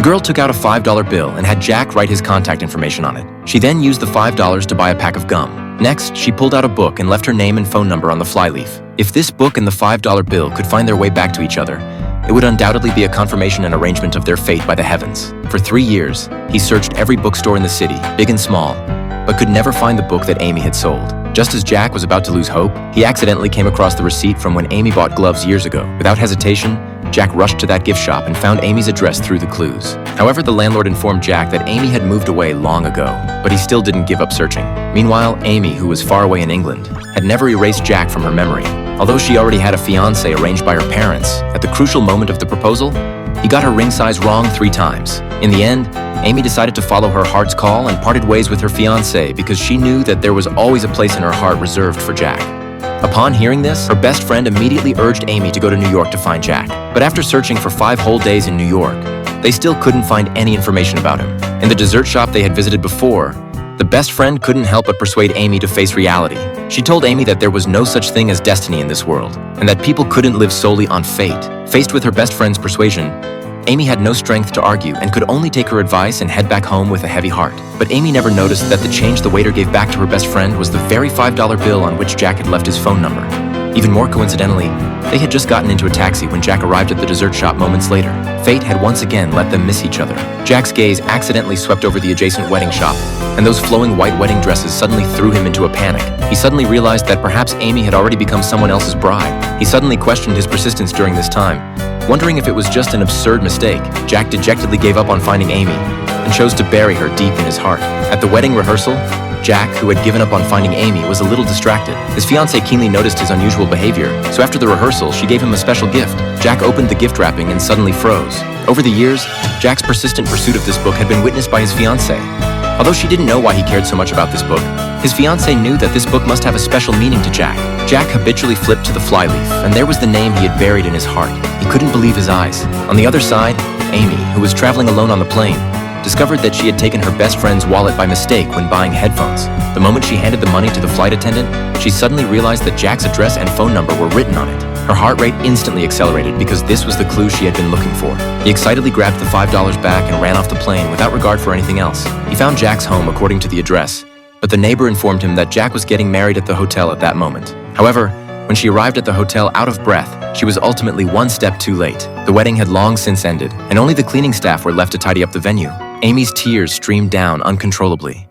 The girl took out a $5 bill and had Jack write his contact information on it. She then used the $5 to buy a pack of gum. Next, she pulled out a book and left her name and phone number on the flyleaf. If this book and the $5 bill could find their way back to each other, it would undoubtedly be a confirmation and arrangement of their fate by the heavens. For 3 years, he searched every bookstore in the city, big and small, but could never find the book that Amy had sold. Just as Jack was about to lose hope, he accidentally came across the receipt from when Amy bought gloves years ago. Without hesitation, Jack rushed to that gift shop and found Amy's address through the clues. However, the landlord informed Jack that Amy had moved away long ago, but he still didn't give up searching. Meanwhile, Amy, who was far away in England, had never erased Jack from her memory. Although she already had a fiancé arranged by her parents, at the crucial moment of the proposal, he got her ring size wrong 3 times. In the end, Amy decided to follow her heart's call and parted ways with her fiancé because she knew that there was always a place in her heart reserved for Jack. Upon hearing this, her best friend immediately urged Amy to go to New York to find Jack. But after searching for 5 whole days in New York, they still couldn't find any information about him. In the dessert shop they had visited before, the best friend couldn't help but persuade Amy to face reality. She told Amy that there was no such thing as destiny in this world, and that people couldn't live solely on fate. Faced with her best friend's persuasion, Amy had no strength to argue and could only take her advice and head back home with a heavy heart. But Amy never noticed that the change the waiter gave back to her best friend was the very $5 bill on which Jack had left his phone number. Even more coincidentally, they had just gotten into a taxi when Jack arrived at the dessert shop moments later. Fate had once again let them miss each other. Jack's gaze accidentally swept over the adjacent wedding shop, and those flowing white wedding dresses suddenly threw him into a panic. He suddenly realized that perhaps Amy had already become someone else's bride. He suddenly questioned his persistence during this time, wondering if it was just an absurd mistake. Jack dejectedly gave up on finding Amy and chose to bury her deep in his heart. At the wedding rehearsal, Jack, who had given up on finding Amy, was a little distracted. His fiancée keenly noticed his unusual behavior, so after the rehearsal, she gave him a special gift. Jack opened the gift wrapping and suddenly froze. Over the years, Jack's persistent pursuit of this book had been witnessed by his fiancée. Although she didn't know why he cared so much about this book, his fiancée knew that this book must have a special meaning to Jack. Jack habitually flipped to the flyleaf, and there was the name he had buried in his heart. He couldn't believe his eyes. On the other side, Amy, who was traveling alone on the plane, discovered that she had taken her best friend's wallet by mistake when buying headphones. The moment she handed the money to the flight attendant, she suddenly realized that Jack's address and phone number were written on it. Her heart rate instantly accelerated because this was the clue she had been looking for. He excitedly grabbed the $5 back and ran off the plane without regard for anything else. He found Jack's home according to the address, but the neighbor informed him that Jack was getting married at the hotel at that moment. However, when she arrived at the hotel out of breath, she was ultimately 1 step too late. The wedding had long since ended, and only the cleaning staff were left to tidy up the venue. Amy's tears streamed down uncontrollably.